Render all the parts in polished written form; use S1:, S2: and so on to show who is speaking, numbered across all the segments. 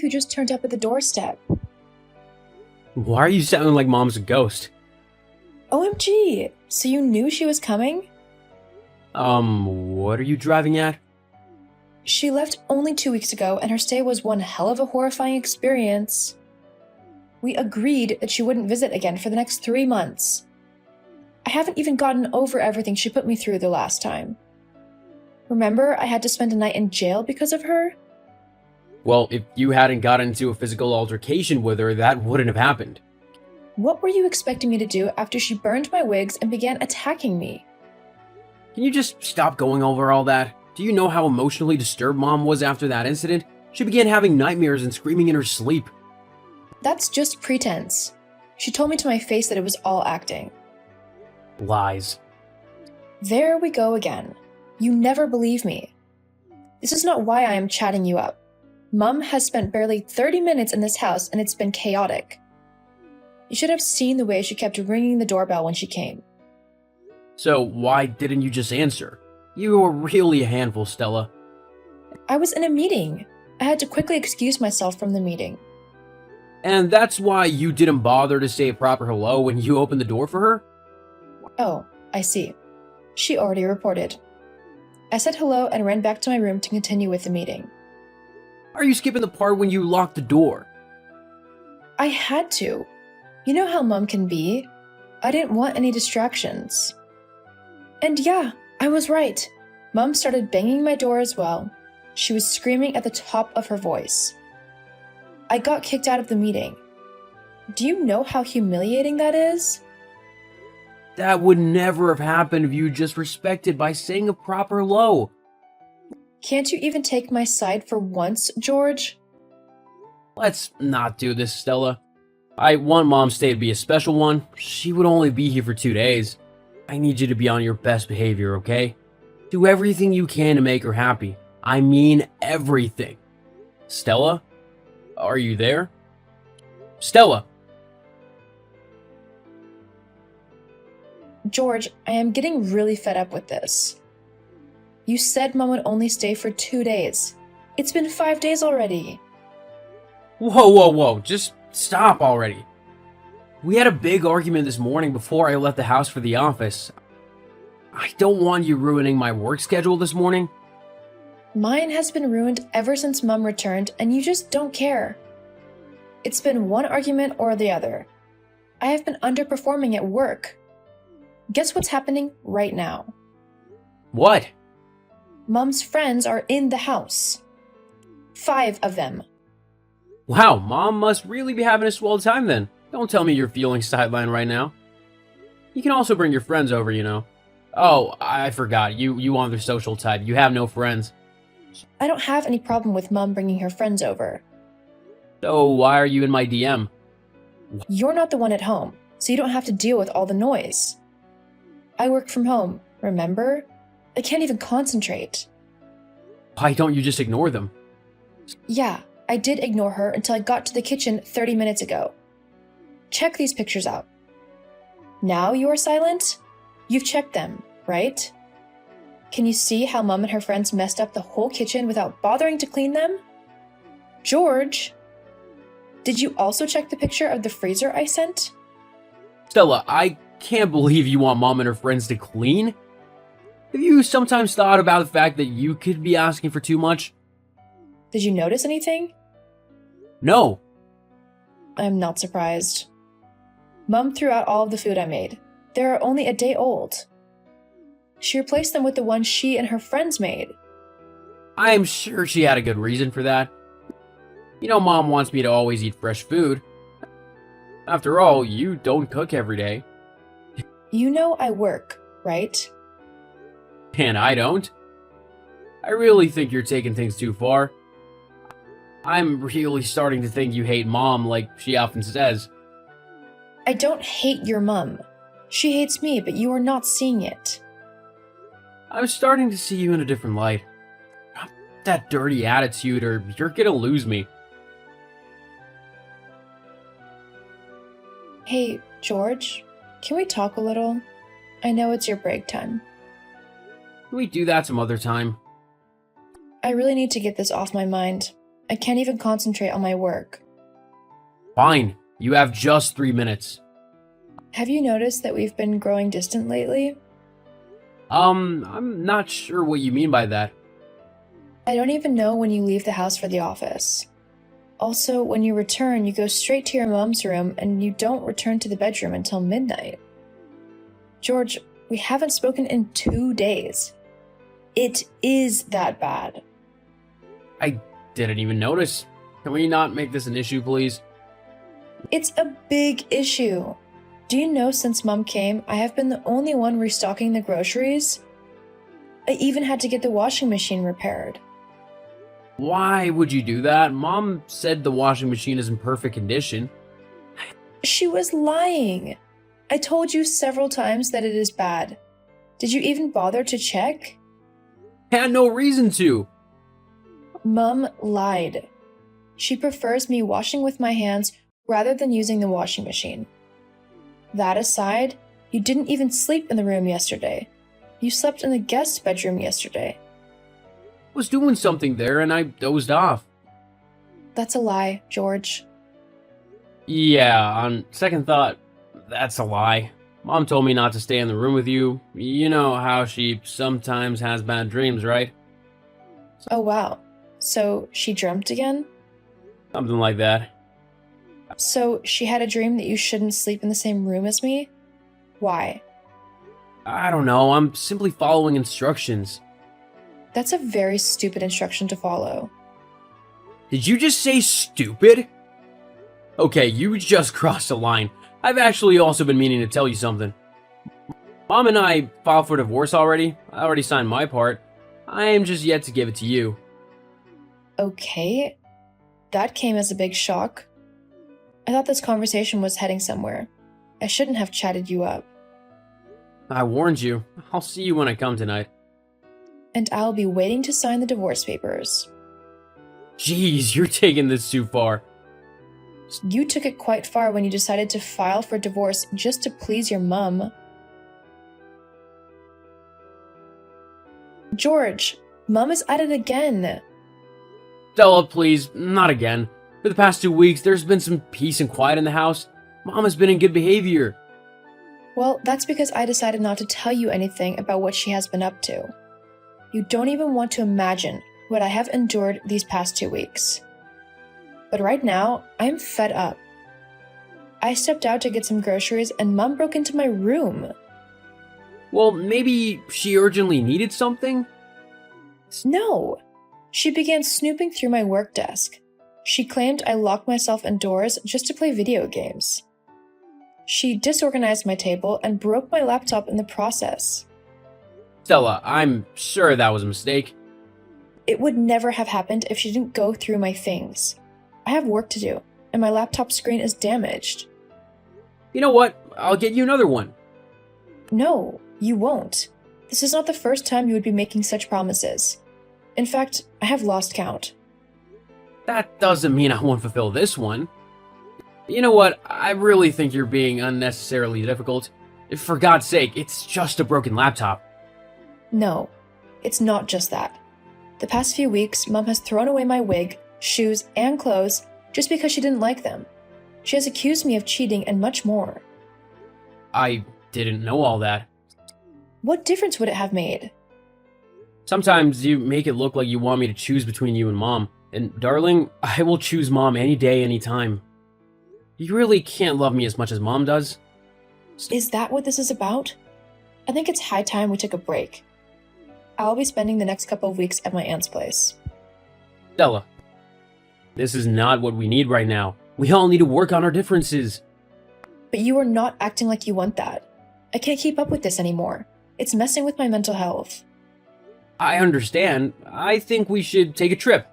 S1: who just turned up at the doorstep.
S2: Why are you sounding like Mom's a ghost?
S1: OMG, so you knew she was coming?
S2: What are you driving at?
S1: She left only 2 weeks ago, and her stay was one hell of a horrifying experience. We agreed that she wouldn't visit again for the next 3 months. I haven't even gotten over everything she put me through the last time. Remember, I had to spend a night in jail because of her?
S2: Well, if you hadn't gotten into a physical altercation with her, that wouldn't have happened.
S1: What were you expecting me to do after she burned my wigs and began attacking me?
S2: Can you just stop going over all that? Do you know how emotionally disturbed Mom was after that incident? She began having nightmares and screaming in her sleep.
S1: That's just pretense. She told me to my face that it was all acting.
S2: Lies.
S1: There we go again. You never believe me. This is not why I am chatting you up. Mum has spent barely 30 minutes in this house and it's been chaotic. You should have seen the way she kept ringing the doorbell when she came.
S2: So why didn't you just answer? You were really a handful, Stella.
S1: I was in a meeting. I had to quickly excuse myself from the meeting.
S2: And that's why you didn't bother to say a proper hello when you opened the door for her?
S1: Oh, I see. She already reported. I said hello and ran back to my room to continue with the meeting.
S2: Are you skipping the part when you locked the door?
S1: I had to. You know how Mum can be. I didn't want any distractions. And yeah, I was right. Mum started banging my door as well. She was screaming at the top of her voice. I got kicked out of the meeting. Do you know how humiliating that is?
S2: That would never have happened if you just respected by saying a proper hello.
S1: Can't you even take my side for once, George?
S2: Let's not do this, Stella. I want Mom's stay to be a special one. She would only be here for 2 days. I need you to be on your best behavior, okay? Do everything you can to make her happy. I mean everything. Stella? Are you there? Stella!
S1: George, I am getting really fed up with this. You said Mom would only stay for 2 days. It's been 5 days already.
S2: Whoa. Just stop already. We had a big argument this morning before I left the house for the office. I don't want you ruining my work schedule this morning.
S1: Mine has been ruined ever since Mum returned, and you just don't care. It's been one argument or the other. I have been underperforming at work. Guess what's happening right now?
S2: What?
S1: Mum's friends are in the house. 5 of them.
S2: Wow, Mom must really be having a swell time then. Don't tell me you're feeling sidelined right now. You can also bring your friends over, you know. Oh, I forgot. You aren't their social type. You have no friends.
S1: I don't have any problem with Mum bringing her friends over.
S2: So why are you in my DM?
S1: You're not the one at home, so you don't have to deal with all the noise. I work from home, remember? I can't even concentrate.
S2: Why don't you just ignore them?
S1: Yeah, I did ignore her until I got to the kitchen 30 minutes ago. Check these pictures out. Now you are silent? You've checked them, right? Can you see how Mum and her friends messed up the whole kitchen without bothering to clean them? George! Did you also check the picture of the freezer I sent?
S2: Stella, I can't believe you want Mom and her friends to clean. Have you sometimes thought about the fact that you could be asking for too much?
S1: Did you notice anything?
S2: No.
S1: I'm not surprised. Mum threw out all of the food I made. They are only a day old. She replaced them with the ones she and her friends made.
S2: I'm sure she had a good reason for that. You know, Mom wants me to always eat fresh food. After all, you don't cook every day.
S1: You know I work, right?
S2: And I don't. I really think you're taking things too far. I'm really starting to think you hate Mom like she often says.
S1: I don't hate your mum. She hates me, but you are not seeing it.
S2: I'm starting to see you in a different light. That dirty attitude or you're gonna lose me.
S1: Hey, George, can we talk a little? I know it's your break time.
S2: Can we do that some other time?
S1: I really need to get this off my mind. I can't even concentrate on my work.
S2: Fine, you have just 3 minutes.
S1: Have you noticed that we've been growing distant lately?
S2: I'm not sure what you mean by that.
S1: I don't even know when you leave the house for the office. Also, when you return, you go straight to your mom's room and you don't return to the bedroom until midnight. George, we haven't spoken in 2 days. It is that bad.
S2: I didn't even notice. Can we not make this an issue, please?
S1: It's a big issue. Do you know since Mom came, I have been the only one restocking the groceries? I even had to get the washing machine repaired.
S2: Why would you do that? Mom said the washing machine is in perfect condition.
S1: She was lying. I told you several times that it is bad. Did you even bother to check?
S2: I had no reason to.
S1: Mom lied. She prefers me washing with my hands rather than using the washing machine. That aside, you didn't even sleep in the room yesterday. You slept in the guest bedroom yesterday.
S2: I was doing something there and I dozed off.
S1: That's a lie, George.
S2: Yeah, on second thought, that's a lie. Mom told me not to stay in the room with you. You know how she sometimes has bad dreams, right?
S1: Oh wow. So she dreamt again?
S2: Something like that.
S1: So she had a dream that you shouldn't sleep in the same room as me? Why?
S2: I don't know, I'm simply following instructions.
S1: That's a very stupid instruction to follow.
S2: Did you just say stupid? Okay, you just crossed a line. I've actually also been meaning to tell you something. Mom and I filed for divorce already. I already signed my part. I am just yet to give it to you.
S1: Okay. That came as a big shock. I thought this conversation was heading somewhere. I shouldn't have chatted you up.
S2: I warned you. I'll see you when I come tonight.
S1: And I'll be waiting to sign the divorce papers.
S2: Jeez, you're taking this too far.
S1: You took it quite far when you decided to file for divorce just to please your mum. George, Mum is at it again.
S2: Stella, please, not again. For the past 2 weeks, there's been some peace and quiet in the house. Mom has been in good behavior.
S1: Well, that's because I decided not to tell you anything about what she has been up to. You don't even want to imagine what I have endured these past 2 weeks. But right now, I'm fed up. I stepped out to get some groceries and Mum broke into my room.
S2: Well, maybe she urgently needed something?
S1: No. She began snooping through my work desk. She claimed I locked myself indoors just to play video games. She disorganized my table and broke my laptop in the process.
S2: Stella, I'm sure that was a mistake.
S1: It would never have happened if she didn't go through my things. I have work to do, and my laptop screen is damaged.
S2: You know what? I'll get you another one.
S1: No, you won't. This is not the first time you would be making such promises. In fact, I have lost count.
S2: That doesn't mean I won't fulfill this one. You know what? I really think you're being unnecessarily difficult. For God's sake, it's just a broken laptop.
S1: No, it's not just that. The past few weeks, Mum has thrown away my wig, shoes, and clothes just because she didn't like them. She has accused me of cheating and much more.
S2: I didn't know all that.
S1: What difference would it have made?
S2: Sometimes you make it look like you want me to choose between you and Mom. And darling, I will choose Mom any day, any time. You really can't love me as much as Mom does.
S1: Is that what this is about? I think it's high time we took a break. I'll be spending the next couple of weeks at my aunt's place.
S2: Stella, this is not what we need right now. We all need to work on our differences.
S1: But you are not acting like you want that. I can't keep up with this anymore. It's messing with my mental health.
S2: I understand. I think we should take a trip.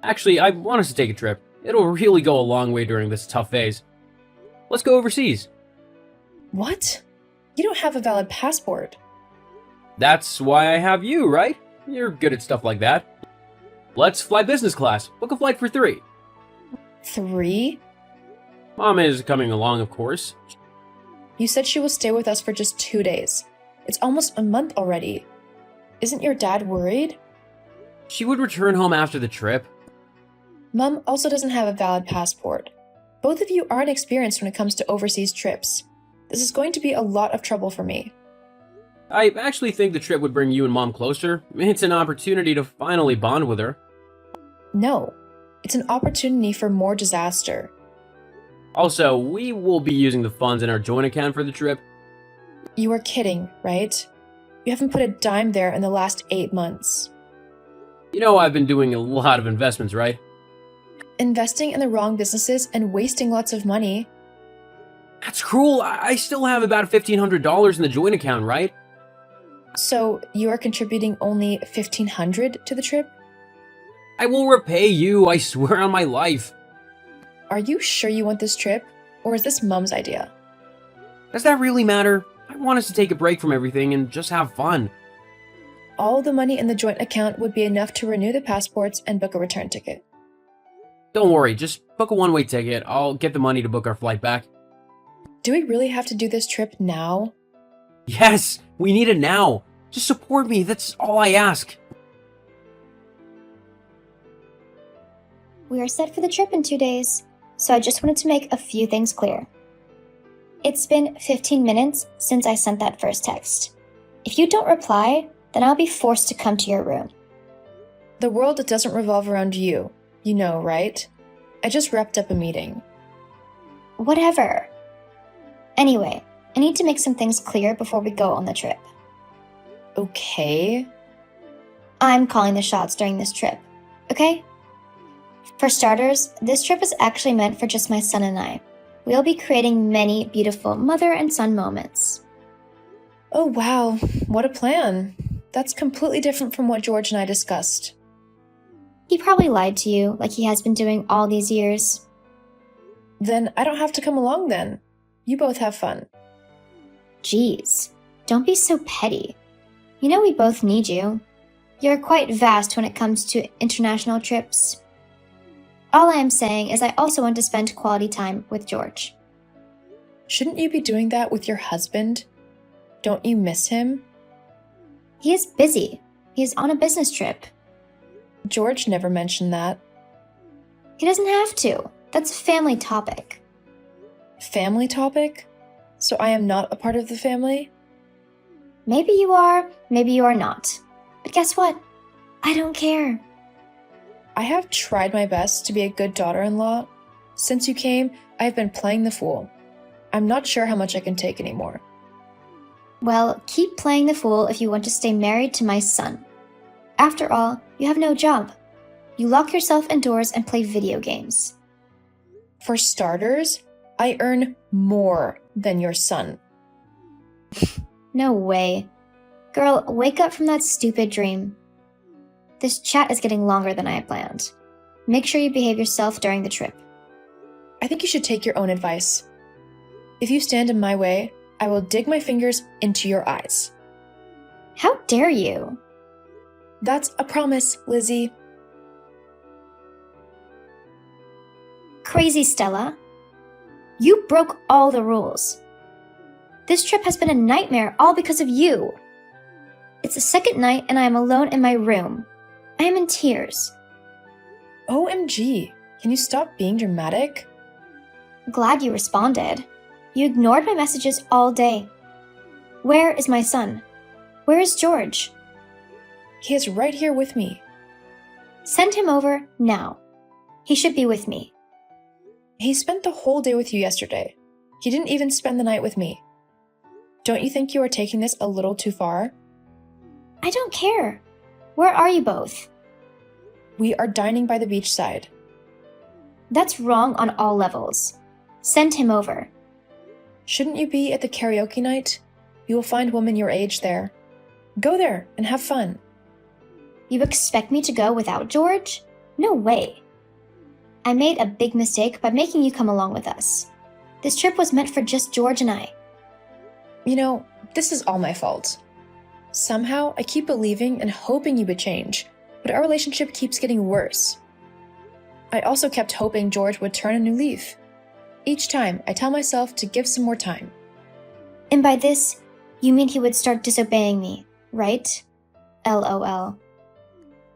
S2: Actually, I want us to take a trip. It'll really go a long way during this tough phase. Let's go overseas.
S1: What? You don't have a valid passport.
S2: That's why I have you, right? You're good at stuff like that. Let's fly business class. Book a flight for 3.
S1: 3?
S2: Mom is coming along, of course.
S1: You said she will stay with us for just 2 days. It's almost a month already. Isn't your dad worried?
S2: She would return home after the trip.
S1: Mom also doesn't have a valid passport. Both of you aren't experienced when it comes to overseas trips. This is going to be a lot of trouble for me.
S2: I actually think the trip would bring you and Mom closer. It's an opportunity to finally bond with her.
S1: No, it's an opportunity for more disaster.
S2: Also, we will be using the funds in our joint account for the trip.
S1: You are kidding, right? You haven't put a dime there in the last 8 months.
S2: You know I've been doing a lot of investments, right?
S1: Investing in the wrong businesses and wasting lots of money.
S2: That's cruel. I still have about $1,500 in the joint account, right?
S1: So you are contributing only $1,500 to the trip?
S2: I will repay you, I swear on my life.
S1: Are you sure you want this trip? Or is this Mom's idea?
S2: Does that really matter? I want us to take a break from everything and just have fun.
S1: All the money in the joint account would be enough to renew the passports and book a return ticket.
S2: Don't worry, just book a one-way ticket. I'll get the money to book our flight back.
S1: Do we really have to do this trip now?
S2: Yes, we need it now. Just support me, that's all I ask.
S3: We are set for the trip in 2 days, so I just wanted to make a few things clear. It's been 15 minutes since I sent that first text. If you don't reply, then I'll be forced to come to your room.
S1: The world doesn't revolve around you. You know, right? I just wrapped up a meeting.
S3: Whatever. Anyway, I need to make some things clear before we go on the trip.
S1: Okay.
S3: I'm calling the shots during this trip, okay? For starters, this trip is actually meant for just my son and I. We'll be creating many beautiful mother and son moments.
S1: Oh wow, what a plan. That's completely different from what George and I discussed.
S3: He probably lied to you like he has been doing all these years.
S1: Then I don't have to come along then. You both have fun.
S3: Jeez, don't be so petty. You know we both need you. You're quite vast when it comes to international trips. All I am saying is I also want to spend quality time with George.
S1: Shouldn't you be doing that with your husband? Don't you miss him?
S3: He is busy. He is on a business trip.
S1: George never mentioned that.
S3: He doesn't have to. That's a family topic.
S1: Family topic? So I am not a part of the family?
S3: Maybe you are, maybe you are not. But guess what? I don't care.
S1: I have tried my best to be a good daughter-in-law. Since you came, I have been playing the fool. I'm not sure how much I can take anymore.
S3: Well, keep playing the fool if you want to stay married to my son. After all, you have no job. You lock yourself indoors and play video games.
S1: For starters, I earn more than your son.
S3: No way. Girl, wake up from that stupid dream. This chat is getting longer than I had planned. Make sure you behave yourself during the trip.
S1: I think you should take your own advice. If you stand in my way, I will dig my fingers into your eyes.
S3: How dare you?
S1: That's a promise, Lizzie.
S3: Crazy Stella. You broke all the rules. This trip has been a nightmare all because of you. It's the second night and I am alone in my room. I am in tears.
S1: OMG, can you stop being dramatic?
S3: Glad you responded. You ignored my messages all day. Where is my son? Where is George?
S1: He is right here with me.
S3: Send him over now. He should be with me.
S1: He spent the whole day with you yesterday. He didn't even spend the night with me. Don't you think you are taking this a little too far?
S3: I don't care. Where are you both?
S1: We are dining by the beachside.
S3: That's wrong on all levels. Send him over.
S1: Shouldn't you be at the karaoke night? You will find women your age there. Go there and have fun.
S3: You expect me to go without George? No way. I made a big mistake by making you come along with us. This trip was meant for just George and I.
S1: You know, this is all my fault. Somehow, I keep believing and hoping you would change, but our relationship keeps getting worse. I also kept hoping George would turn a new leaf. Each time, I tell myself to give some more time.
S3: And by this, you mean he would start disobeying me, right? LOL.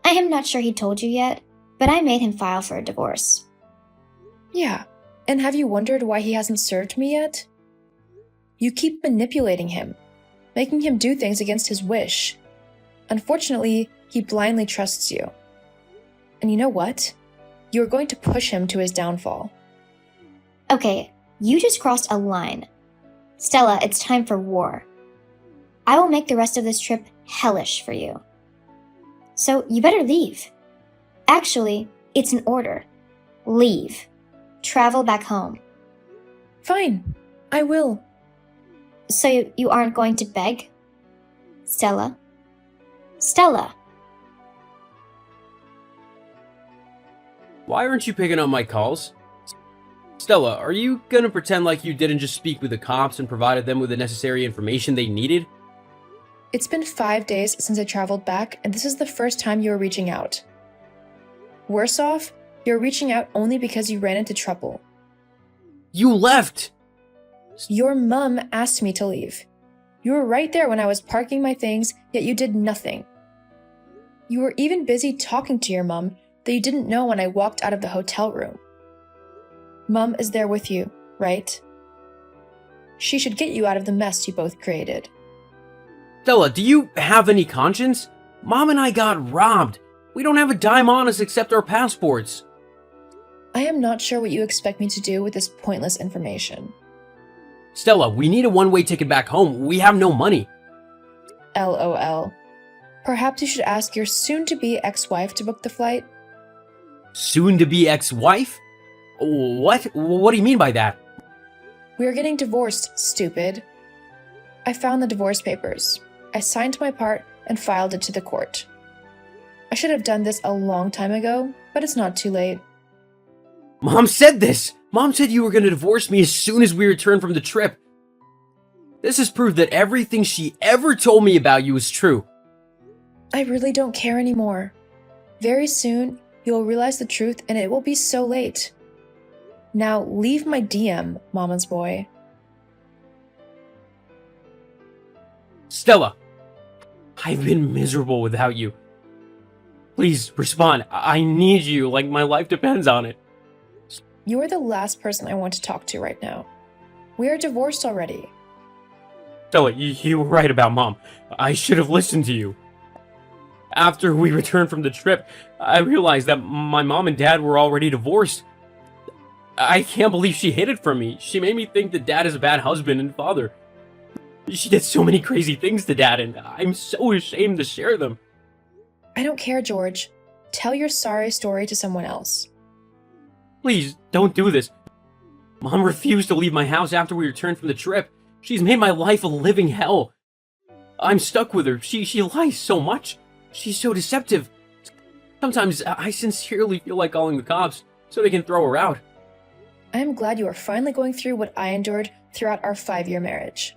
S3: I am not sure he told you yet, but I made him file for a divorce.
S1: Yeah, and have you wondered why he hasn't served me yet? You keep manipulating him, making him do things against his wish. Unfortunately, he blindly trusts you. And you know what? You are going to push him to his downfall.
S3: Okay, you just crossed a line. Stella, it's time for war. I will make the rest of this trip hellish for you. So you better leave. Actually, it's an order. Leave. Travel back home.
S1: Fine, I will.
S3: So you aren't going to beg? Stella? Stella!
S2: Why aren't you picking up my calls? Stella, are you gonna pretend like you didn't just speak with the cops and provided them with the necessary information they needed?
S1: It's been 5 days since I traveled back, and this is the first time you are reaching out. Worse off, you're reaching out only because you ran into trouble.
S2: You left!
S1: Your mum asked me to leave. You were right there when I was parking my things, yet you did nothing. You were even busy talking to your mum that you didn't know when I walked out of the hotel room. Mum is there with you, right? She should get you out of the mess you both created.
S2: Stella, do you have any conscience? Mom and I got robbed. We don't have a dime on us except our passports.
S1: I am not sure what you expect me to do with this pointless information.
S2: Stella, we need a one-way ticket back home. We have no money.
S1: LOL. Perhaps you should ask your soon-to-be ex-wife to book the flight?
S2: Soon-to-be ex-wife? What? What do you mean by that?
S1: We are getting divorced, stupid. I found the divorce papers. I signed my part and filed it to the court. I should have done this a long time ago, but it's not too late.
S2: Mom said this! Mom said you were going to divorce me as soon as we returned from the trip. This has proved that everything she ever told me about you is true.
S1: I really don't care anymore. Very soon, you'll realize the truth and it will be so late. Now leave my DM, Mama's boy.
S2: Stella, I've been miserable without you. Please respond. I need you like my life depends on it.
S1: You are the last person I want to talk to right now. We are divorced already.
S2: Stella, you were right about Mom. I should have listened to you. After we returned from the trip, I realized that my mom and dad were already divorced. I can't believe she hid it from me. She made me think that dad is a bad husband and father. She did so many crazy things to dad, and I'm so ashamed to share them.
S1: I don't care, George. Tell your sorry story to someone else.
S2: Please, don't do this. Mom refused to leave my house after we returned from the trip. She's made my life a living hell. I'm stuck with her. She lies so much. She's so deceptive. Sometimes I sincerely feel like calling the cops so they can throw her out.
S1: I am glad you are finally going through what I endured throughout our 5-year marriage.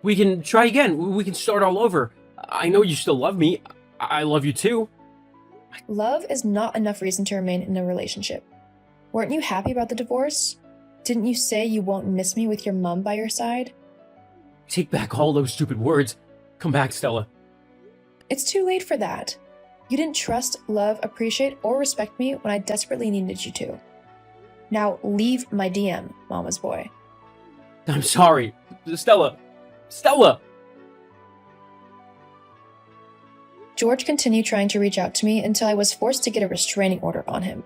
S2: We can try again. We can start all over. I know you still love me. I love you too.
S1: Love is not enough reason to remain in a relationship. Weren't you happy about the divorce? Didn't you say you won't miss me with your mum by your side?
S2: Take back all those stupid words. Come back, Stella.
S1: It's too late for that. You didn't trust, love, appreciate, or respect me when I desperately needed you to. Now leave my DM, Mama's boy.
S2: I'm sorry. Stella. Stella!
S1: George continued trying to reach out to me until I was forced to get a restraining order on him.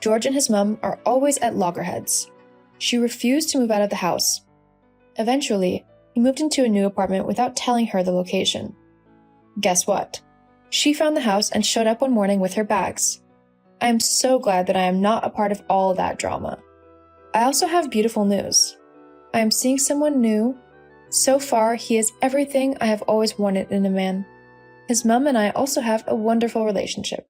S1: George and his mum are always at loggerheads. She refused to move out of the house. Eventually, he moved into a new apartment without telling her the location. Guess what? She found the house and showed up one morning with her bags. I am so glad that I am not a part of all of that drama. I also have beautiful news. I am seeing someone new. So far, he is everything I have always wanted in a man. His mum and I also have a wonderful relationship.